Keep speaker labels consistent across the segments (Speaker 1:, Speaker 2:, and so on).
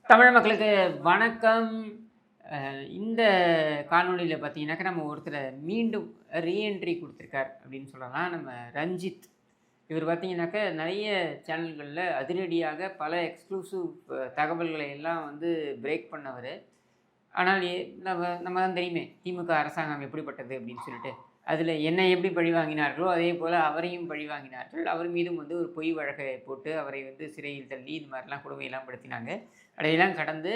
Speaker 1: தமிழ் மக்களுக்கு வணக்கம். இந்த காணொளியில பார்த்தீங்கன்னாக்கா, நம்ம ஒருத்தர மீண்டும் ரீஎன்ட்ரி குடுத்துருக்கார் அப்படின்னு சொல்லலாம். நம்ம ரஞ்சித். இவர் பார்த்தீங்கன்னாக்கா, நெறைய சேனல்கள்ல அதிரடியாக பல எக்ஸ்க்ளூசிவ் தகவல்களை எல்லாம் வந்து பிரேக் பண்ணவரு. ஆனால் நம்ம தான் தெரியுமே, திமுக அரசாங்கம் எப்படிப்பட்டது அப்படின்னு சொல்லிட்டு. அதில என்னை எப்படி பழிவாங்கினார்களோ, அதேபோல அவரையும் பழிவாங்கினார்கள். அவர் மீதும் வந்து ஒரு பொய் வழக்கை போட்டு, அவரை வந்து சிறையில் தள்ளி, இந்த மாரிலாம் கொடுமையெல்லாம் படுத்தினாங்க. அதையெல்லாம் கடந்து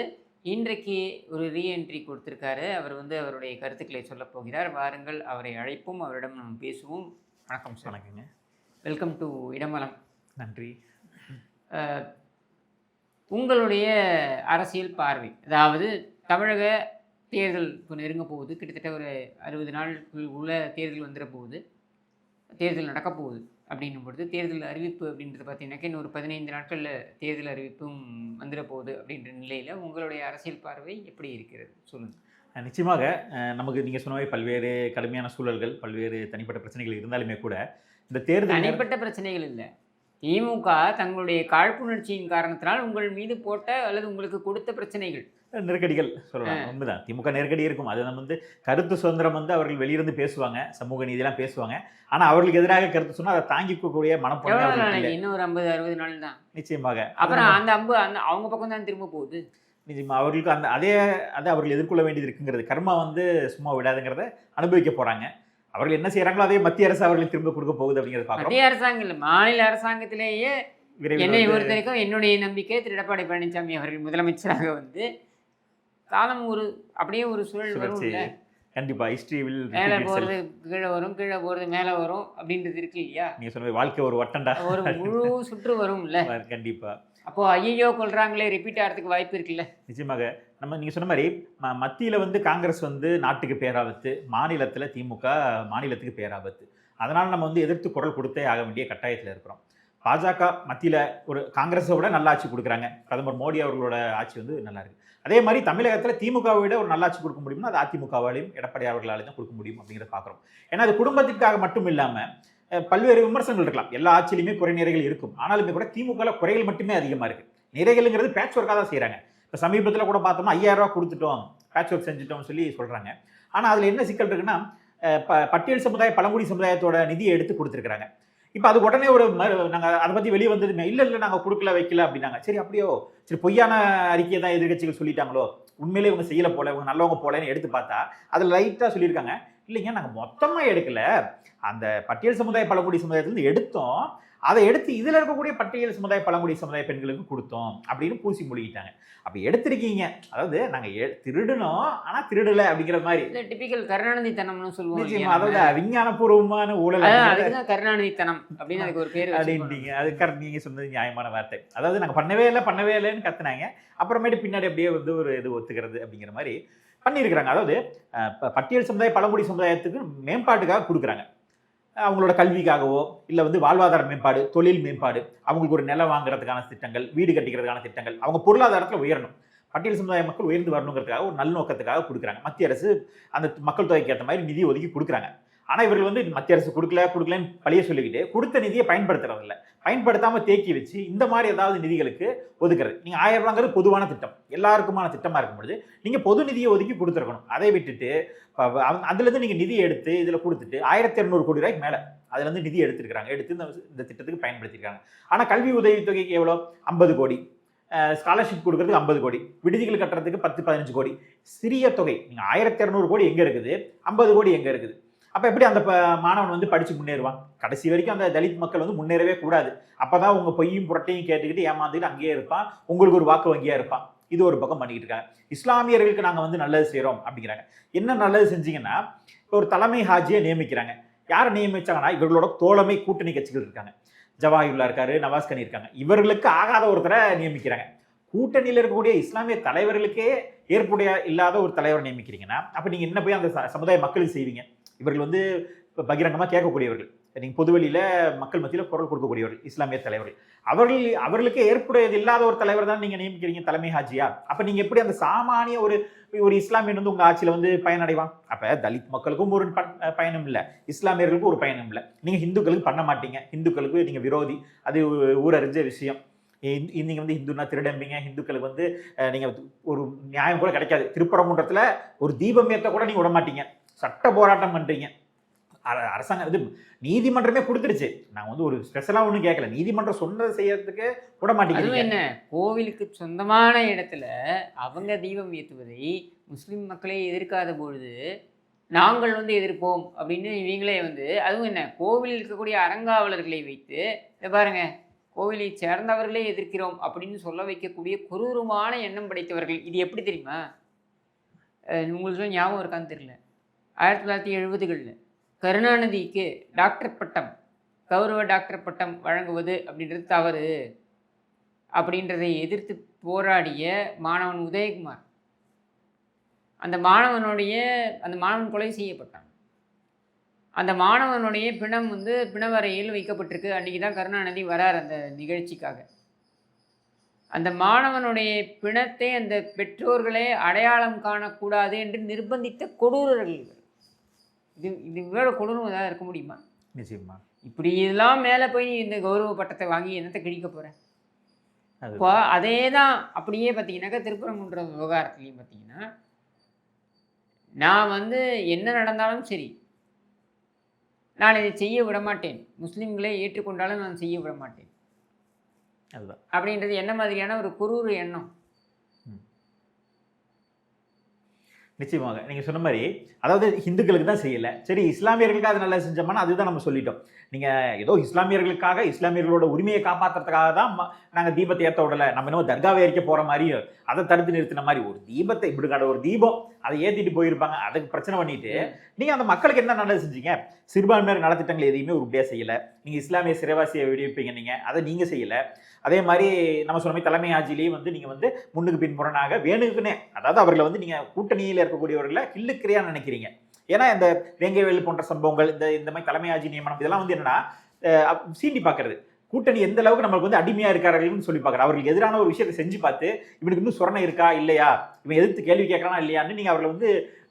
Speaker 1: இன்றைக்கு ஒரு ரீஎன்ட்ரி கொடுத்திருக்காரு. அவர் வந்து அவருடைய கருத்துக்களை சொல்லப் போகிறார். வாருங்கள், அவரை அழைப்போம். அவரிடம் நாம் பேசுவோம். வணக்கம் சார்.
Speaker 2: வணக்கங்க.
Speaker 1: Welcome to Idamalam.
Speaker 2: நன்றி.
Speaker 1: அ உங்களுடைய அரசியல் பார்வை, அதாவது தமிழக தேர்தல் இப்போ நெருங்க போகுது. கிட்டத்தட்ட ஒரு 60 நாளுக்குள் உள்ள தேர்தல் வந்துற போகுது. தேர்தல் நடக்கப் போகுது. அப்படின்னும் பொழுது, தேர்தல் அறிவிப்பு அப்படின்றது பார்த்தீங்கன்னாக்கா, இன்னும் ஒரு 15 நாட்கள்ல தேர்தல் அறிவிப்பும் வந்துற போகுது அப்படின்ற நிலையில உங்களுடைய அரசியல் பார்வை எப்படி இருக்கிறது? சொல்லுங்க.
Speaker 2: நிச்சயமாக நமக்கு நீங்க சொன்ன மாரி பல்வேறு கடுமையான சூழல்கள், பல்வேறு தனிப்பட்ட பிரச்சனைகள் இருந்தாலுமே கூட, இந்த தேர்தல்
Speaker 1: தனிப்பட்ட பிரச்சனைகள் இல்ல. திமுக தங்களுடைய காழ்ப்புணர்ச்சியின் காரணத்தினால் உங்கள் மீது போட்ட அல்லது உங்களுக்கு கொடுத்த பிரச்சனைகள்.
Speaker 2: நெருக்கடிகள் சொல்லலாம். உண்மைதான். திமுக நெருக்கடி இருக்கும். அது நம்ம வந்து கருத்து சுதந்திரம் வந்து அவர்கள் வெளியிருந்து பேசுவாங்க, சமூக நீதியெல்லாம் பேசுவாங்க. ஆனா அவர்களுக்கு எதிராக கருத்து சொன்னா அதை தாங்கிக்கக்கூடிய மனப்பான்மை
Speaker 1: எவ்வளவு
Speaker 2: அவர்களுக்கு
Speaker 1: நாளைக்கு?
Speaker 2: இல்ல.
Speaker 1: இன்னும் ஒரு 50, 60 நாள் தான்.
Speaker 2: நிச்சயமாக.
Speaker 1: அப்புறம் அந்த அம்பு அவங்க பக்கம் தான் திரும்ப போகுது.
Speaker 2: நிச்சயமா அவர்களுக்கு அந்த அதை அவர்கள் எதிர்கொள்ள வேண்டியது இருக்குங்கிறது. கர்மா வந்து சும்மா விடாதுங்கிறத அனுபவிக்க போறாங்க. அவர்கள் என்ன செய்யறாங்களோ அதே மத்திய அரசு அவர்களுக்கு திரும்ப கொடுக்க போகுது அப்படிங்கிறத பார்க்கிறோம்.
Speaker 1: மத்திய அரசாங்கம் இல்ல, மாநில அரசாங்கத்திலேயே
Speaker 2: விரைவில்
Speaker 1: என்னை
Speaker 2: வந்து
Speaker 1: பொறுத்தவரைக்கும் என்னுடைய நம்பிக்கை திரு எடப்பாடி பழனிசாமி அவர்கள் முதலமைச்சராக வந்து காலம் அப்படியே ஒரு சூழல்
Speaker 2: சுழற்சி
Speaker 1: வரும்ல.
Speaker 2: கண்டிப்பா ஹிஸ்டரி வில்
Speaker 1: மேலே
Speaker 2: ரிப்பீட்
Speaker 1: போகிறது
Speaker 2: இட்செல்ஃப்.
Speaker 1: கீழே வரும், கீழே போகிறது மேலே வரும் அப்படின்றது இருக்கு இல்லையா?
Speaker 2: நீங்க சொன்ன வாழ்க்கை ஒரு வட்டம்டா.
Speaker 1: ஒரு முழு சுற்று வரும்ல.
Speaker 2: கண்டிப்பா.
Speaker 1: அப்போ ஐயோ கொள்றாங்களே ரிப்பீட் ஆகிறதுக்கு வாய்ப்பு இருக்குல்ல.
Speaker 2: நிச்சயமாக. நீங்க சொன்ன மாதிரி மத்தியில வந்து காங்கிரஸ் வந்து நாட்டுக்கு பேராபத்து, மாநிலத்துல திமுக மாநிலத்துக்கு பேராபத்து. அதனால நம்ம வந்து எதிர்த்து குரல் கொடுத்தே ஆக வேண்டிய கட்டாயத்தில் இருக்கிறோம். பாஜக மத்தியில ஒரு காங்கிரஸை விட நல்ல ஆட்சி கொடுக்குறாங்க. பிரதமர் மோடி அவர்களோட ஆட்சி வந்து நல்லா இருக்கு. அதே மாதிரி தமிழகத்துல திமுகவை விட ஒரு நல்லாட்சி கொடுக்க முடியும்னா அது அதிமுகவாலையும் எடப்பாடி அவர்களாலையும் தான் கொடுக்க முடியும் அப்படிங்கிறத பார்க்குறோம். ஏன்னா அது குடும்பத்திற்காக மட்டும் இல்லாம பல்வேறு விமர்சனங்கள் இருக்கலாம். எல்லா ஆட்சியிலுமே குறை நிறைகள் இருக்கும். ஆனாலுமே கூட திமுகவில் குறைகள் மட்டுமே அதிகமாக இருக்கு. நிறைகள்ங்கிறது பேட்ச் ஒர்க்காக தான் செய்கிறாங்க. இப்போ சமீபத்தில் கூட பார்த்தோம்னா 5000 ரூபா கொடுத்துட்டோம், பேட்ச் ஒர்க் செஞ்சுட்டோம்னு சொல்லி சொல்கிறாங்க. ஆனால் அதில் என்ன சிக்கல் இருக்குன்னா, பட்டியல் சமுதாய பழங்குடி சமுதாயத்தோட நிதியை எடுத்து கொடுத்துருக்குறாங்க. இப்போ அது உடனே ஒரு நாங்கள் அதை பற்றி வெளியே வந்ததுமே இல்லை நாங்கள் கொடுக்கல வைக்கல அப்படின்னாங்க. சரி அப்படியோ, சரி பொய்யான அறிக்கையை தான் எதிர்கட்சிகள் சொல்லிட்டாங்களோ, உண்மையிலே இவங்க செய்யலை போல, இவங்க நல்லவங்க போலன்னு எடுத்து பார்த்தா அதில் லைட்டாக சொல்லியிருக்காங்க. இல்லைங்க, நாங்கள் மொத்தமாக எடுக்கல, அந்த பட்டியல் சமுதாய பழங்குடி சமுதாயத்திலிருந்து எடுத்தோம், அதை எடுத்து இதில் இருக்கக்கூடிய பட்டியல் சமுதாய பழங்குடி சமுதாய பெண்களுக்கு கொடுத்தோம் அப்படின்னு பூசி மொழிகிட்டாங்க. அப்படி எடுத்திருக்கீங்க, அதாவது நாங்கள் திருடணும் ஆனால் திருடலை அப்படிங்கிற மாதிரி
Speaker 1: டிபிக்கல் கருணாநிதி தனம்னு சொல்லுவோம்.
Speaker 2: நிச்சயமா. அதாவது விஞ்ஞானபூர்வமான ஊழல்,
Speaker 1: அதுதான் கருணாநிதி தனம் அப்படின்னு அதுக்கு ஒரு பேர்
Speaker 2: அப்படின்ட்டீங்க. அது கரெக்ட், நீங்க சொன்னது நியாயமான வார்த்தை. அதாவது நாங்கள் பண்ணவே இல்லைன்னு கத்துனாங்க. அப்புறமேட்டு பின்னாடி அப்படியே வந்து ஒரு இது ஒத்துக்கிறது அப்படிங்கிற மாதிரி பண்ணியிருக்கிறாங்க. அதாவது பட்டியல் சமுதாய பழங்குடி சமுதாயத்துக்கு மேம்பாட்டுக்காக கொடுக்குறாங்க. அவங்களோட கல்விக்காகவோ இல்லை வந்து வாழ்வாதார மேம்பாடு, தொழில் மேம்பாடு, அவங்களுக்கு ஒரு நிலம் வாங்குறதுக்கான திட்டங்கள், வீடு கட்டிக்கிறதுக்கான திட்டங்கள், அவங்க பொருளாதாரத்தில் உயரணும், பட்டியல் சமுதாய மக்கள் உயர்ந்து வரணுங்கிறதுக்காக ஒரு நல்லோக்கத்துக்காக கொடுக்குறாங்க. மத்திய அரசு அந்த மக்கள் தொகைக்கு ஏற்ற மாதிரி நிதி ஒதுக்கி கொடுக்குறாங்க. ஆனால் இவர்கள் வந்து மத்திய அரசு கொடுக்கலன்னு பழிய சொல்லிக்கிட்டு கொடுத்த நிதியை பயன்படுத்துறதில்ல. பயன்படுத்தாமல் தேக்கி வச்சு இந்த மாதிரி ஏதாவது நிதிகளுக்கு ஒதுக்குறது. நீங்கள் 1000 ரூபாங்கிறது பொதுவான திட்டம், எல்லாருக்குமான திட்டமாக இருக்கும் பொழுது நீங்கள் பொது நிதியை ஒதுக்கி கொடுத்துருக்கணும். அதை விட்டுட்டு அதுலேருந்து நீங்கள் நிதி எடுத்து இதில் கொடுத்துட்டு 1200 கோடி ரூபாய்க்கு மேலே அதுலேருந்து நிதி எடுத்துருக்காங்க, எடுத்து இந்த திட்டத்துக்கு பயன்படுத்தியிருக்காங்க. ஆனால் கல்வி உதவித்தொகைக்கு எவ்வளோ? 50 கோடி, ஸ்காலர்ஷிப் கொடுக்கறதுக்கு 50 கோடி, விடுதிகள் கட்டுறதுக்கு 10-15 கோடி, சிறிய தொகை. நீங்கள் 1200 கோடி எங்கே இருக்குது, 50 கோடி எங்கே இருக்குது? அப்போ எப்படி அந்த மாணவன் வந்து படித்து முன்னேறுவான்? கடைசி வரைக்கும் அந்த தலித் மக்கள் வந்து முன்னேறவே கூடாது. அப்போ தான் உங்கள் பொய்யும் புரட்டையும் கேட்டுக்கிட்டு ஏமாந்துக்கிட்டு அங்கேயே இருப்பான், உங்களுக்கு ஒரு வாக்கு வங்கியாக இருப்பான். இது ஒரு பக்கம் பண்ணிக்கிட்டு இருக்காங்க. இஸ்லாமியர்களுக்கு நாங்கள் வந்து நல்லது செய்கிறோம் அப்படிங்கிறாங்க. என்ன நல்லது செஞ்சீங்கன்னா, இப்போ ஒரு தலைமை ஹாஜியை நியமிக்கிறாங்க. யாரை நியமிச்சாங்கன்னா, இவர்களோட தோழமை கூட்டணி கட்சிகள் இருக்காங்க. ஜவாஹிருல்லா இருக்காரு, நவாஸ் கனி இருக்காங்க. இவர்களுக்கு ஆகாத ஒருத்தரை நியமிக்கிறாங்க. கூட்டணியில் இருக்கக்கூடிய இஸ்லாமிய தலைவர்களுக்கே ஏற்புடைய இல்லாத ஒரு தலைவரை நியமிக்கிறீங்கன்னா, அப்போ நீங்கள் என்ன போய் அந்த சமுதாய மக்களுக்கு செய்வீங்க? இவர்கள் வந்து பகிரங்கமாக கேட்கக்கூடியவர்கள், நீங்கள் பொதுவெளியில் மக்கள் மத்தியில் குரல் கொடுக்கக்கூடியவர்கள், இஸ்லாமிய தலைவர்கள். அவர்களுக்கு ஏற்புடையது இல்லாத ஒரு தலைவர் தான் நீங்கள் நியமிக்கிறீங்க தலைமை ஹாஜியா. அப்போ நீங்கள் எப்படி அந்த சாமானிய ஒரு இஸ்லாமியன் வந்து உங்கள் ஆட்சியில் வந்து பயனடைவான்? அப்போ தலித் மக்களுக்கும் ஒரு பயணம் இல்லை, இஸ்லாமியர்களுக்கும் ஒரு பயணம் இல்லை. நீங்கள் ஹிந்துக்களுக்கு பண்ண மாட்டீங்க, ஹிந்துக்களுக்கு நீங்கள் விரோதி, அது ஊரறிஞ்ச விஷயம். நீங்க வந்து இந்துன்னா திருடம்பிங்க, ஹிந்துக்களுக்கு வந்து நீங்க ஒரு நியாயம் கூட கிடைக்காது. திருப்பரங்குன்றத்துல ஒரு தீபம் ஏத்த கூட நீங்க விட மாட்டீங்க. சட்ட போராட்டம் பண்றீங்க. அரசாங்கம் இது நீதிமன்றமே கொடுத்துருச்சு. நான் வந்து ஒரு ஸ்பெஷலா ஒண்ணும் கேட்கல. நீதிமன்றம் சொன்னதை செய்யறதுக்கு விட
Speaker 1: அதுவும்
Speaker 2: மாட்டேங்கிறீங்க.
Speaker 1: என்ன, கோவிலுக்கு சொந்தமான இடத்துல அவங்க தீபம் ஏற்றுவதை முஸ்லிம் மக்களே எதிர்க்காத பொழுது நாங்கள் வந்து எதிர்ப்போம் அப்படின்னு இவங்களே வந்து, அதுவும் என்ன, கோவிலில் இருக்கக்கூடிய அறங்காவலர்களை வைத்து இதை பாருங்க, கோவிலை சேர்ந்தவர்களே எதிர்க்கிறோம் அப்படின்னு சொல்ல வைக்கக்கூடிய குரூரமான எண்ணம் படைத்தவர்கள். இது எப்படி தெரியுமா? உங்களுக்கு ஞாபகம் இருக்கான்னு தெரியல. 1970களில் கருணாநிதிக்கு டாக்டர் பட்டம், கௌரவ டாக்டர் பட்டம் வழங்குவது அப்படின்றது தவறு அப்படின்றதை எதிர்த்து போராடிய மாணவன் உதயகுமார், அந்த மாணவன் கொலை செய்யப்பட்டான். அந்த மாணவனுடைய பிணம் வந்து பிணவரையில் வைக்கப்பட்டிருக்கு. அன்றைக்கி தான் கருணாநிதி வரார் அந்த நிகழ்ச்சிக்காக. அந்த மாணவனுடைய பிணத்தை அந்த பெற்றோர்களே அடையாளம் காணக்கூடாது என்று நிர்பந்தித்த கொடூரர்கள். இது இவ்வளோ கொடூரம் ஏதாவது இருக்க முடியுமா?
Speaker 2: நிச்சயமா.
Speaker 1: இப்படி இதெல்லாம் மேலே போய் இந்த கௌரவ பட்டத்தை வாங்கி என்னத்தை கிழிக்க போகிறேன்? இப்போ அதே தான் அப்படியே பார்த்தீங்கன்னாக்கா திருப்பரங்குன்றம் விவகாரத்துலேயும் பார்த்தீங்கன்னா, நான் வந்து என்ன நடந்தாலும் சரி, நான் இதை செய்ய விட மாட்டேன், முஸ்லீம்களை ஏற்றுக்கொண்டாலும் நான் செய்ய விட மாட்டேன்,
Speaker 2: அதுதான்
Speaker 1: அப்படின்றது என்ன மாதிரியான ஒரு குரூர எண்ணம்?
Speaker 2: நிச்சயமாக நீங்கள் சொன்ன மாதிரி, அதாவது ஹிந்துக்களுக்கு தான் செய்யலை, சரி இஸ்லாமியர்களுக்கு அது நல்லா செஞ்சோம்னா அதுதான் நம்ம சொல்லிட்டோம். நீங்கள் ஏதோ இஸ்லாமியர்களுக்காக இஸ்லாமியர்களோட உரிமையை காப்பாற்றுறதுக்காக தான் நாங்கள் தீபத்தை ஏற்ற விடலை, நம்ம இன்னும் தர்காவை எரிக்க போகிற மாதிரியும் அதை தடுத்து நிறுத்தின மாதிரி ஒரு தீபத்தை இப்படி ஒரு தீபம் அதை ஏற்றிட்டு போயிருப்பாங்க, அதுக்கு பிரச்சனை பண்ணிட்டு நீங்கள் அந்த மக்களுக்கு என்ன நல்லது செஞ்சீங்க? சிறுபான்மையினர் நலத்திட்டங்கள் எதையுமே உருப்படியாக செய்யலை. நீங்கள் இஸ்லாமிய சிறைவாசியை விடுவிப்பீங்க, நீங்கள் அதை நீங்கள் செய்யலை. அதே மாதிரி நம்ம சொன்ன மாதிரி தலைமை ஆட்சியிலேயே வந்து நீங்கள் வந்து முன்னுக்கு பின்புறனாக வேணுக்குன்னே, அதாவது அவர்களை வந்து நீங்கள் கூட்டணியில் இருக்கக்கூடியவர்களை கில்லுக்கிறையா நினைக்கிறீங்க. ஏன்னா இந்த வேங்கைவேல் போன்ற சம்பவங்கள், இந்த மாதிரி தலைமை ஆட்சி நியமனம் இதெல்லாம் வந்து என்னன்னா சீண்டி பார்க்கறது. கூட்டணி எந்த அளவுக்கு நம்மளுக்கு வந்து அடிமையா இருக்கார்கள்னு சொல்லி பார்க்குறேன். அவர்களுக்கு எதிரான ஒரு விஷயத்தை செஞ்சு பார்த்து இவனுக்கு இன்னும் சுரணை இருக்கா இல்லையா, இவன் எதிர்த்து கேள்வி கேட்கறானா இல்லையான்னு நீங்கள் அவர்களை வந்து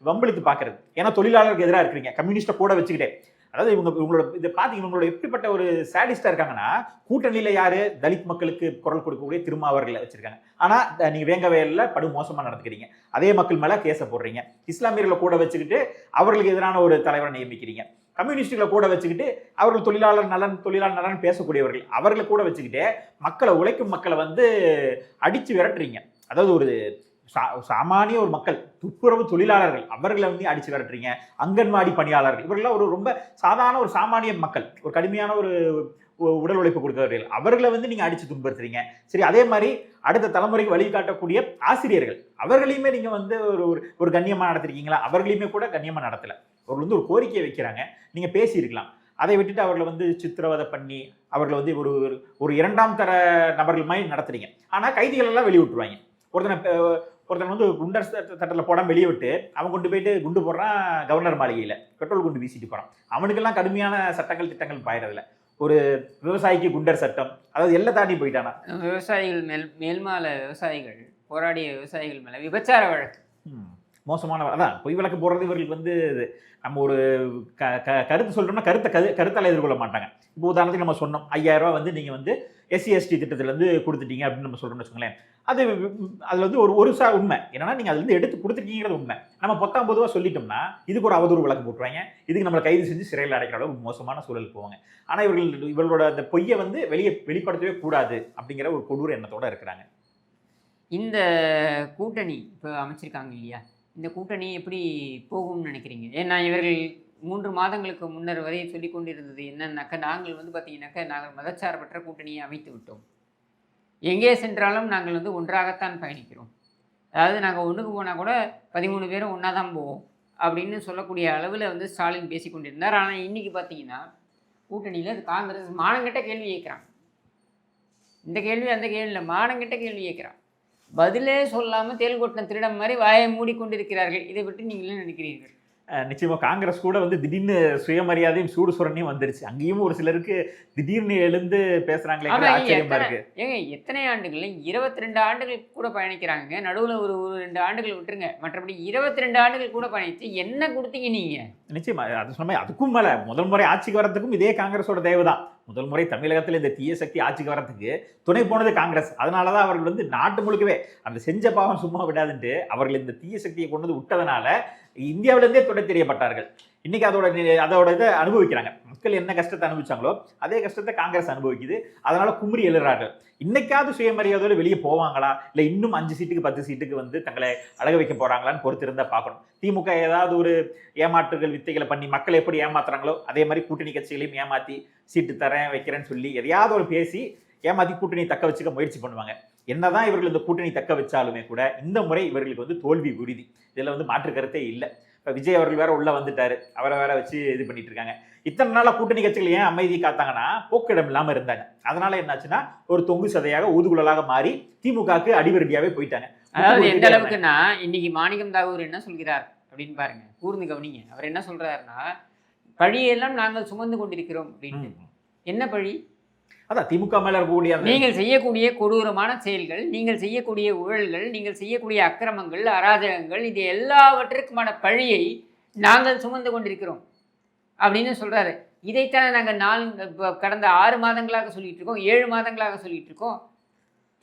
Speaker 2: வம்பிழுத்து பார்க்கறது. ஏன்னா தொழிலாளருக்கு எதிராக இருக்கிறீங்க, கம்யூனிஸ்ட்டை கூட வச்சுக்கிட்டே. அதாவது இவங்களோட இதை பார்த்தீங்க, இவங்களோட எப்படிப்பட்ட ஒரு சாடிஸ்டா இருக்காங்கன்னா, கூட்டணியில யாரு தலித் மக்களுக்கு குரல் கொடுக்கக்கூடிய திருமாவர்களை வச்சிருக்காங்க. ஆனா நீங்க வேங்கவேல படு மோசமா நடந்துக்கிறீங்க, அதே மக்கள் மேல கேச போடுறீங்க. இஸ்லாமியர்களை கூட வச்சுக்கிட்டு அவர்களுக்கு எதிரான ஒரு தலைவரை நியமிக்கிறீங்க. கம்யூனிஸ்டுகளை கூட வச்சுக்கிட்டு அவர்கள் தொழிலாளர் நலன் பேசக்கூடியவர்கள் அவர்களை கூட வச்சுக்கிட்டு மக்களை, உழைக்கும் மக்களை வந்து அடிச்சு விரட்டுறீங்க. அதாவது ஒரு சாமானிய ஒரு மக்கள், துப்புரவு தொழிலாளர்கள் அவர்களை வந்து அடிச்சு விரட்டுறீங்க. அங்கன்வாடி பணியாளர்கள் இவர்கள்லாம் ஒரு ரொம்ப சாதாரண ஒரு சாமானிய மக்கள், ஒரு கடுமையான ஒரு உடல் உழைப்பு கொடுக்கிறவர்கள் அவர்களை வந்து நீங்க அடிச்சு துன்புறுத்துறீங்க. சரி, அதே மாதிரி அடுத்த தலைமுறைக்கு வழிகாட்டக்கூடிய ஆசிரியர்கள் அவர்களையுமே நீங்க வந்து ஒரு கண்ணியமா நடத்திருக்கீங்களா? அவர்களையுமே கூட கண்ணியமா நடத்தல. அவர்கள் வந்து ஒரு கோரிக்கையை வைக்கிறாங்க, நீங்க பேசியிருக்கலாம். அதை விட்டுட்டு அவர்களை வந்து சித்திரவதை பண்ணி அவர்களை வந்து ஒரு இரண்டாம் தர நபர்கள் மாதிரி நடத்துறீங்க. ஆனா கைதிகள் எல்லாம் வெளிவிட்டுருவாங்க. ஒருத்தன் வந்து குண்டர் தட்டில் போடாமல் வெளியே விட்டு அவன் கொண்டு போயிட்டு குண்டு போடுறான் கவர்னர் மாளிகையில், பெட்ரோல் குண்டு வீசிட்டு போகிறான். அவனுக்கெல்லாம் கடுமையான சட்டங்கள் திட்டங்கள் பாயிறதில்ல. ஒரு விவசாயிக்கு குண்டர் சட்டம், அதாவது எல்லாம் தாண்டி போயிட்டானா.
Speaker 1: விவசாயிகள் மேல்மால விவசாயிகள் போராடிய விவசாயிகள் மேலே விபச்சார வழக்கு,
Speaker 2: மோசமான அதான் பொய் வழக்கு போடுறது. இவர்களுக்கு வந்து நம்ம ஒரு கருத்து சொல்கிறோம்னா கருத்தால் எதிர்கொள்ள மாட்டாங்க. இப்போ உதாரணத்துக்கு நம்ம சொன்னோம் 5000 ரூபா வந்து நீங்கள் வந்து SC/ST திட்டத்திலேருந்து கொடுத்துட்டீங்க அப்படின்னு நம்ம சொல்கிறோம்னு வச்சுக்கோங்களேன். அதில் வந்து ஒரு உண்மை என்னன்னா, நீங்கள் அதுலேருந்து எடுத்து கொடுத்துருக்கீங்கிறது உண்மை. நம்ம 19 சொல்லிட்டோம்னா இதுக்கு ஒரு அவதூறு வழக்கு போட்டுருவாங்க, இதுக்கு நம்மளை கைது செஞ்சு சிறையில் அடைக்கிற அளவுக்கு மோசமான சூழல் போவாங்க. ஆனால் இவர்களோட அந்த பொய்யை வந்து வெளிப்படுத்தவே கூடாது அப்படிங்கிற ஒரு கொடூர எண்ணத்தோடு இருக்கிறாங்க.
Speaker 1: இந்த கூட்டணி இப்போ அமைச்சிருக்காங்க இல்லையா, இந்த கூட்டணி எப்படி போகும்னு நினைக்கிறீங்க? ஏன்னா இவர்கள் 3 மாதங்களுக்கு முன்னர் வரை சொல்லி கொண்டிருந்தது என்னன்னாக்கா, நாங்கள் வந்து பார்த்தீங்கன்னாக்கா நாங்கள் மதச்சார்பற்ற கூட்டணியை அமைத்து விட்டோம், எங்கே சென்றாலும் நாங்கள் வந்து ஒன்றாகத்தான் பயணிக்கிறோம், அதாவது நாங்கள் ஒன்றுக்கு போனால் கூட 13 பேரும் ஒன்றா தான் போவோம் அப்படின்னு சொல்லக்கூடிய அளவில் வந்து ஸ்டாலின் பேசி கொண்டிருந்தார். ஆனால் இன்றைக்கி பார்த்தீங்கன்னா கூட்டணியில் அது காங்கிரஸ் மானங்கிட்ட கேள்வி கேட்குறாங்க. இந்த கேள்வி அந்த கேள்வி இல்லை, மானங்கிட்ட கேள்வி கேட்குறான். பதிலே சொல்லாமல் தேல் கொட்டின திருடம் மாதிரி வாயை மூடிக்கொண்டிருக்கிறார்கள். இதை பற்றி நீங்கள் என்ன நினைக்கிறீர்கள்?
Speaker 2: நிச்சயமாக காங்கிரஸ் கூட வந்து திடீர்னு சுயமரியாதையும் சூடு சுரணையும் வந்துருச்சு. அங்கேயும் ஒரு சிலருக்கு திடீர்னு எழுந்து பேசுகிறாங்களே, ஆச்சரியமா இருக்கு.
Speaker 1: ஏங்க எத்தனை ஆண்டுகள், 22 ஆண்டுகள் கூட பயணிக்கிறாங்க. நடுவில் ஒரு 2 ஆண்டுகள் விட்டுருங்க, மற்றபடி 22 ஆண்டுகள் கூட பயணித்து என்ன கொடுத்தீங்க நீங்கள்?
Speaker 2: நிச்சயமா அது சொன்ன அதுக்கும் மேலே முதல் முறை ஆட்சிக்கு வரதுக்கும் இதே காங்கிரஸோட தேவை தான். முதல் முறை தமிழகத்தில் இந்த தீய சக்தி ஆட்சிக்கு வரத்துக்கு துணை போனது காங்கிரஸ். அதனால தான் அவர்கள் வந்து நாட்டு முழுக்கவே அந்த செஞ்ச பாவம் சும்மா விடாதுன்ட்டு அவர்கள் இந்த தீய சக்தியை கொண்டு வந்து விட்டதனால இந்தியாவிலேருந்தே துடை தெரியப்பட்டார்கள். இன்னைக்கு அதோட இதை அனுபவிக்கிறாங்க. மக்கள் என்ன கஷ்டத்தை அனுபவிச்சாங்களோ அதே கஷ்டத்தை காங்கிரஸ் அனுபவிக்குது. அதனால குமுறி எழுறார்கள். இன்னைக்காவது சுயமரியாதையோட வெளியே போவாங்களா, இல்லை இன்னும் 5 சீட்டுக்கு 10 சீட்டுக்கு வந்து தங்களை அழக வைக்க போறாங்களான்னு பொறுத்து இருந்தா பார்க்கணும். திமுக ஏதாவது ஒரு ஏமாற்றுகள் வித்தைகளை பண்ணி மக்களை எப்படி ஏமாத்துறாங்களோ அதே மாதிரி கூட்டணி கட்சிகளையும் ஏமாத்தி சீட்டு தரேன் வைக்கிறேன்னு சொல்லி எதையாவது ஒரு பேசி ஏமாத்தி கூட்டணி தக்க வச்சுக்க முயற்சி பண்ணுவாங்க. என்னதான் இவர்கள் இந்த கூட்டணி தக்க வச்சாலுமே கூட இந்த முறை இவர்களுக்கு வந்து தோல்வி உறுதி. இதுல வந்து மாற்று கருத்தே இல்லை. இப்போ விஜய் அவர்கள் வேற உள்ள வந்துட்டாரு, அவரை வேற வச்சு இது பண்ணிட்டு இருக்காங்க. இத்தனை நாளா கூட்டணி கட்சிகள் ஏன் அமைதி காத்தாங்கன்னா போக்கிடம் இல்லாம இருந்தாங்க. அதனால என்னாச்சுன்னா ஒரு தொங்கு சதையாக ஊதுகுழலாக மாறி திமுகவுக்கு அடிவருடியாவே போயிட்டாங்க.
Speaker 1: அதாவது எந்த அளவுக்குன்னா இன்னைக்கு மாணிக்கம் தாகூர் என்ன சொல்கிறார் அப்படின்னு பாருங்க, கூர்ந்து கவனிங்க. அவர் என்ன சொல்றாருன்னா, பழியெல்லாம் நாங்கள் சுமந்து கொண்டிருக்கிறோம் அப்படின்னு. என்ன பழி?
Speaker 2: அதான் திமுக மேல இருக்கக்கூடிய
Speaker 1: நீங்கள் செய்யக்கூடிய கொடூரமான செயல்கள், நீங்கள் செய்யக்கூடிய ஊழல்கள், நீங்கள் செய்யக்கூடிய அக்கிரமங்கள், அராஜகங்கள், இது எல்லாவற்றுக்குமான பழியை நாங்கள் சுமந்து கொண்டிருக்கிறோம் அப்படின்னு சொல்றாரு. இதைத்தானே நாங்கள் கடந்த 6 மாதங்களாக சொல்லிட்டு இருக்கோம், 7 மாதங்களாக சொல்லிட்டு இருக்கோம்.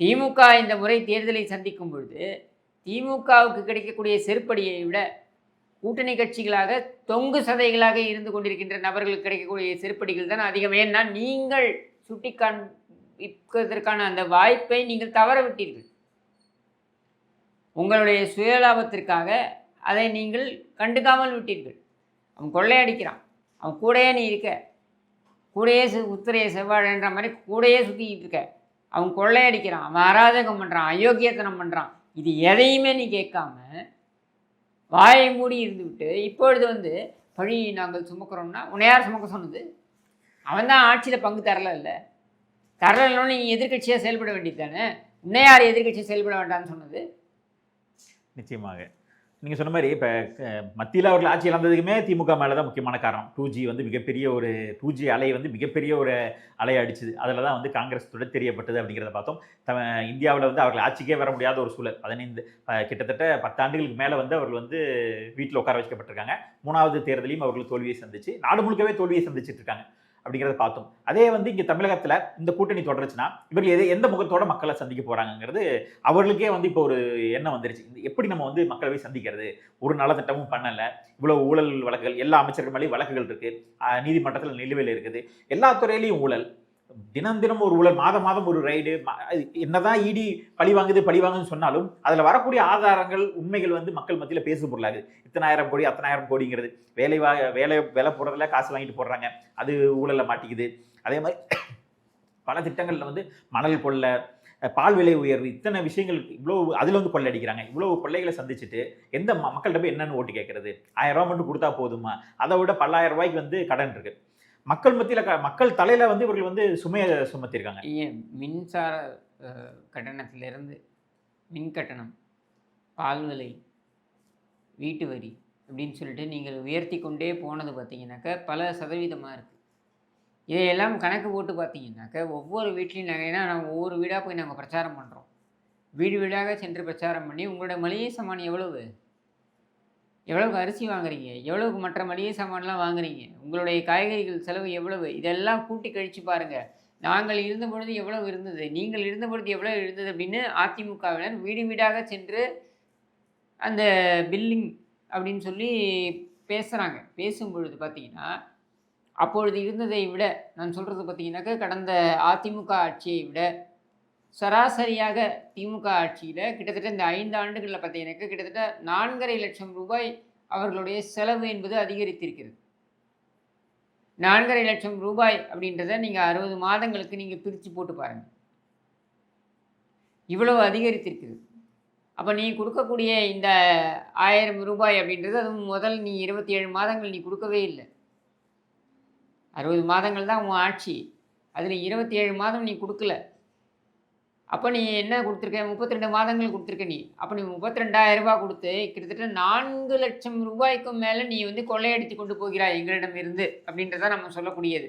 Speaker 1: திமுக இந்த முறை தேர்தலை சந்திக்கும் பொழுது திமுகவுக்கு கிடைக்கக்கூடிய செருப்படியை விட கூட்டணி கட்சிகளாக தொங்கு சதைகளாக இருந்து கொண்டிருக்கின்ற நபர்களுக்கு கிடைக்கக்கூடிய செருப்படிகள் தான் அதிகம். ஏன்னா நீங்கள் சுட்டி காண்பிப்பதற்கான அந்த வாய்ப்பை நீங்கள் தவற விட்டீர்கள். உங்களுடைய சுயலாபத்திற்காக அதை நீங்கள் கண்டுக்காமல் விட்டீர்கள். அவன் கொள்ளையடிக்கிறான், அவன் கூடையே நீ இருக்க, கூடையே உத்திரைய செவ்வாழைன்ற மாதிரி கூடையே சுற்றிக்கிட்டு இருக்க. அவன் கொள்ளையடிக்கிறான், அவன் அராஜகம் பண்ணுறான், அயோக்கியத்தனம் பண்ணுறான். இது எதையுமே நீ கேட்காம வாயை மூடி இருந்துவிட்டு இப்பொழுது வந்து பழி நாங்கள் சுமக்கிறோம்னா உன்னை யார் சுமக்க சொன்னது? அவன் தான் ஆட்சியில் பங்கு தரல. தரலன்னு நீ எதிர்கட்சியாக செயல்பட வேண்டியது தானே. உன்னை யார் எதிர்கட்சியாக செயல்பட வேண்டாம்னு சொன்னது?
Speaker 2: நிச்சயமாக நீங்கள் சொன்ன மாதிரி இப்போ மத்தியில் அவர்கள் ஆட்சி இழந்ததுக்குமே திமுக மேலே தான் முக்கியமான காரணம். 2G வந்து மிகப்பெரிய ஒரு 2G அலை வந்து மிகப்பெரிய ஒரு அலையை அடிச்சுது. அதில் தான் வந்து காங்கிரஸ் துடை தெரியப்பட்டது அப்படிங்கிறத பார்த்தோம். இந்தியாவில் வந்து அவர்கள் ஆட்சிக்கே வர முடியாத ஒரு சூழல். 15 கிட்டத்தட்ட 10 ஆண்டுகளுக்கு மேலே வந்து அவர்கள் வந்து வீட்டில் உட்கார வைக்கப்பட்டிருக்காங்க. 3வது தேர்தலையும் அவர்கள் தோல்வியை சந்திச்சு நாடு முழுக்கவே தோல்வியை சந்திச்சுட்டு இருக்காங்க அப்படிங்கிறத பார்த்தோம். அதே வந்து இங்கே தமிழகத்தில் இந்த கூட்டணி தொடர்ச்சுன்னா இவர்கள் எந்த முகத்தோட மக்களை சந்திக்க போகிறாங்கிறது அவர்களுக்கே வந்து இப்போ ஒரு எண்ணம் வந்துருச்சு. எப்படி நம்ம வந்து மக்களை சந்திக்கிறது? ஒரு நலத்திட்டமும் பண்ணலை, இவ்வளோ ஊழல் வழக்குகள், எல்லா அமைச்சர்கள் மேலேயும் வழக்குகள் இருக்குது, நீதிமன்றத்தில் நிலுவையில் இருக்குது, எல்லா துறையிலையும் ஊழல், தினம் தினம் ஒரு ஊழல், மாதம் மாதம் ஒரு ரைடு. என்னதான் இடி பழிவாங்குன்னு சொன்னாலும் அதில் வரக்கூடிய ஆதாரங்கள் உண்மைகள் வந்து மக்கள் மத்தியில் பேசு பொருளாகுது. இத்தனை ஆயிரம் கோடி அத்தனாயிரம் கோடிங்கிறது வேலை போடுறதுல காசு வாங்கிட்டு போடுறாங்க, அது ஊழலில் மாட்டிக்குது. அதே மாதிரி பல திட்டங்களில் வந்து மணல் கொள்ளை, பால் விலை உயர்வு, இத்தனை விஷயங்கள் இவ்வளோ அதில் வந்து கொள்ளை அடிக்கிறாங்க. இவ்வளோ கொள்ளைகளை சந்திச்சுட்டு எந்த மக்கள்கிட்ட போய் என்னென்னு ஓட்டு கேட்கறது? 1000 ரூபா மட்டும் கொடுத்தா போதுமா? அதை விட 10,000 ரூபாய்க்கு வந்து கடன் இருக்கு. மக்கள் மத்தியில் மக்கள் தலையில் வந்து இவர்கள் வந்து சுமையை சுமத்திருக்காங்க.
Speaker 1: மின்சார கட்டணத்திலிருந்து மின் கட்டணம், பால் விலை, வீட்டு வரி அப்படின்னு சொல்லிட்டு நீங்கள் உயர்த்தி கொண்டே போனது பார்த்தீங்கன்னாக்கா பல சதவீதமாக இருக்குது. இதையெல்லாம் கணக்கு போட்டு பார்த்தீங்கன்னாக்கா ஒவ்வொரு வீட்லேயும் நாங்கள், ஏன்னா நாங்கள் ஒவ்வொரு வீடாக போய் நாங்கள் பிரச்சாரம் பண்ணுறோம். வீடு வீடாக சென்று பிரச்சாரம் பண்ணி உங்களோட மளிகை சாமான் எவ்வளவுக்கு அரிசி வாங்குறீங்க, எவ்வளவுக்கு மற்ற மளிகை சாமான்லாம் வாங்குறீங்க, உங்களுடைய காய்கறிகள் செலவு எவ்வளவு, இதெல்லாம் கூட்டி கழித்து பாருங்கள். நாங்கள் இருந்த பொழுது எவ்வளவு இருந்தது, நீங்கள் இருந்த பொழுது எவ்வளவு இருந்தது அப்படின்னு அதிமுகவினர் வீடு வீடாக சென்று அந்த பில்லிங் அப்படின்னு சொல்லி பேசுகிறாங்க. பேசும் பொழுது பார்த்தீங்கன்னா அப்பொழுது இருந்ததை விட, நான் சொல்கிறது பார்த்தீங்கன்னாக்கா கடந்த அதிமுக ஆட்சியை விட சராசரியாக திமுக ஆட்சியில் கிட்டத்தட்ட இந்த 5 ஆண்டுகளில் பார்த்தீங்கன்னாக்கா கிட்டத்தட்ட 4.5 லட்சம் ரூபாய் அவர்களுடைய செலவு என்பது அதிகரித்திருக்கிறது. 4.5 லட்சம் ரூபாய் அப்படின்றத நீங்கள் 60 மாதங்களுக்கு நீங்கள் பிரித்து போட்டு பாருங்கள், இவ்வளவு அதிகரித்திருக்கிறது. அப்போ நீ கொடுக்கக்கூடிய இந்த 1000 ரூபாய் அப்படின்றது, அதுவும் முதல் நீ 27 மாதங்கள் நீ கொடுக்கவே இல்லை. 60 மாதங்கள் தான் உன் ஆட்சி, அதில் 27 மாதம் நீ கொடுக்கல. அப்போ நீ என்ன கொடுத்துருக்க? 32 மாதங்கள் கொடுத்துருக்க நீ. அப்போ நீ 32,000 ரூபாய் கொடுத்து கிட்டத்தட்ட 4 லட்சம் ரூபாய்க்கும் மேலே நீ வந்து கொள்ளையடித்து கொண்டு போகிறாய் எங்களிடம் இருந்து அப்படின்றத நம்ம சொல்லக்கூடியது.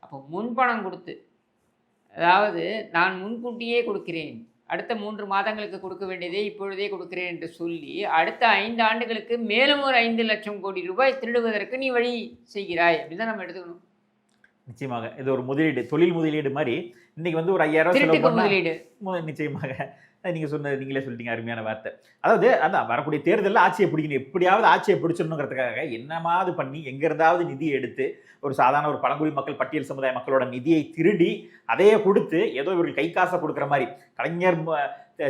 Speaker 1: அப்போ முன்பணம் கொடுத்து, அதாவது நான் முன்கூட்டியே கொடுக்கிறேன், அடுத்த 3 மாதங்களுக்கு கொடுக்க வேண்டியதே இப்பொழுதே கொடுக்கிறேன் என்று சொல்லி அடுத்த 5 ஆண்டுகளுக்கு மேலும் ஒரு 5 லட்சம் கோடி ரூபாய் திருடுவதற்கு நீ வழி செய்கிறாய் அப்படின்னு தான் நம்ம எடுத்துக்கணும்.
Speaker 2: நிச்சயமாக இது ஒரு முதலீடு, தொழில் முதலீடு மாதிரி இன்னைக்கு வந்து ஒரு 5000 செலவு
Speaker 1: திருட்டுக்கு
Speaker 2: பண்ணா
Speaker 1: முதலீடு.
Speaker 2: நிச்சயமாக நீங்க சொன்னது நீங்களே சொல்லிட்டீங்க, அருமையான வார்த்தை. அதாவது அதான் வரக்கூடிய தேர்தலில் ஆட்சியை பிடிக்கணும், எப்படியாவது ஆட்சியை பிடிச்சிடணுங்கிறதுக்காக என்னமாவது பண்ணி எங்க இருந்தாவது நிதி எடுத்து ஒரு சாதாரண ஒரு பழங்குடி மக்கள் பட்டியல் சமுதாய மக்களோட நிதியை திருடி அதையே கொடுத்து ஏதோ இவர்கள் கை காசை கொடுக்குற மாதிரி கலைஞர்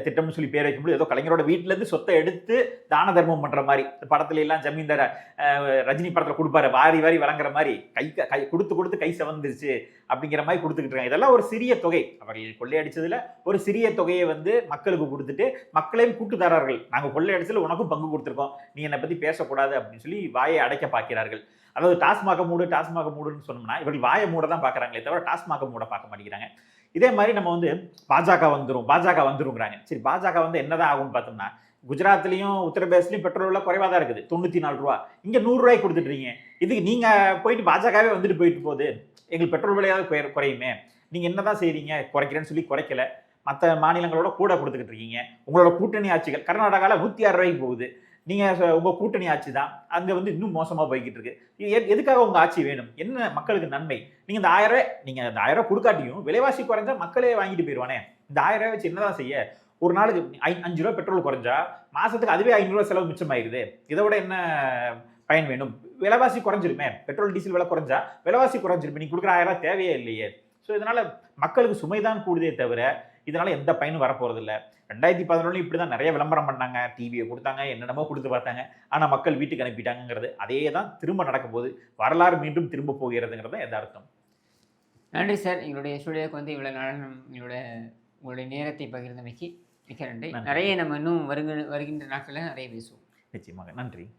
Speaker 2: திட்டம்னு சொல்லி பேர் வைக்கும்போது ஏதோ கலைஞரோட வீட்டுல இருந்து சொத்தை எடுத்து தான தர்மம் பண்ற மாதிரி படத்துல எல்லாம் ஜமீன்தார ரஜினி படத்துல கொடுப்பாரு வாரி வாரி வழங்குற மாதிரி கை கொடுத்து கொடுத்து கை செவந்துருச்சு அப்படிங்கிற மாதிரி கொடுத்துக்கிட்டு இருக்காங்க. இதெல்லாம் ஒரு சிறிய தொகை, அவர்கள் கொள்ளையடிச்சதுல ஒரு சிறிய தொகையை வந்து மக்களுக்கு கொடுத்துட்டு மக்களையும் கூட்டுதாரர்கள் நாங்க கொள்ளையடிச்சதுல உனக்கும் பங்கு கொடுத்துருக்கோம், நீ என்னை பத்தி பேசக்கூடாது அப்படின்னு சொல்லி வாயை அடைக்க பார்க்கிறார்கள். அதாவது டாஸ்மாக மூடுன்னு சொன்னோம்னா இவர்கள் வாயை மூட தான் பார்க்குறாங்களே தவிர டாஸ்மாக மூட பார்க்க மாட்டேங்கிறாங்க. இதே மாதிரி நம்ம வந்து பாஜக வந்துருங்கிறாங்க. சரி, பாஜக வந்து என்னதான் ஆகும்னு பார்த்தோம்னா குஜராத்லையும் உத்தரப்பிரதேசலையும் பெட்ரோல் விலை குறைவாக தான் இருக்குது, 94 ரூபா. இங்கே 100 ரூபாய்க்கு கொடுத்துட்றீங்க. இதுக்கு நீங்கள் போயிட்டு பாஜகவே வந்துட்டு போயிட்டு போகுது, எங்களுக்கு பெட்ரோல் விலையாவது குறையுமே, நீங்கள் என்னதான் செய்கிறீங்க, குறைக்கிறேன்னு சொல்லி குறைக்கல, மற்ற மாநிலங்களோட கூட கொடுத்துக்கிட்டு இருக்கீங்க. உங்களோட கூட்டணி ஆட்சிகள் கர்நாடகாவில் 106 ரூபாய்க்கு போகுது, நீங்கள் உங்கள் கூட்டணி ஆட்சி தான் அங்கே வந்து இன்னும் மோசமாக போய்கிட்டு இருக்கு. எதுக்காக உங்கள் ஆட்சி வேணும், என்ன மக்களுக்கு நன்மை? நீங்கள் இந்த 1000 ரூபாய் நீங்கள் அந்த 1000 ரூபாய் கொடுக்காட்டியும் விலைவாசி குறைஞ்சா மக்களே வாங்கிட்டு போயிடுவானே. இந்த 1000 ரூபாய் வச்சு என்னதான் செய்ய? ஒரு நாளுக்கு 5 ரூபாய் பெட்ரோல் குறைஞ்சா மாதத்துக்கு அதுவே 500 ரூபாய் செலவு மிச்சமாயிருது. இதை விட என்ன பயன் வேணும்? விலைவாசி குறைஞ்சிருமே, பெட்ரோல் டீசல் விலை குறைஞ்சா விலைவாசி குறைஞ்சிருமே, நீங்கள் கொடுக்குற 1000 ரூபாய் தேவையே இல்லையே. ஸோ இதனால் மக்களுக்கு சுமைதான் கூடுதே தவிர இதனால் எந்த பயனும் வரப்போகிறது இல்லை. 2011 இப்படி தான் நிறைய விளம்பரம் பண்ணாங்க, டிவியை கொடுத்தாங்க, என்னென்னமோ கொடுத்து பார்த்தாங்க, ஆனால் மக்கள் வீட்டுக்கு அனுப்பிட்டாங்கிறது அதே தான் திரும்ப நடக்கும் போது வரலாறு மீண்டும் திரும்ப போகிறதுங்கிறது தான் எதார்த்தம்.
Speaker 1: நன்றி சார், எங்களுடைய ஸ்டுடியோக்கு வந்து இவ்வளோ நாள் உங்களுடைய நேரத்தை பகிர்ந்தமைக்கு மிக்க நன்றி. நிறைய நம்ம இன்னும் வருகின்ற நாட்களில் நிறைய பேசுவோம்.
Speaker 2: நிச்சயமாக நன்றி.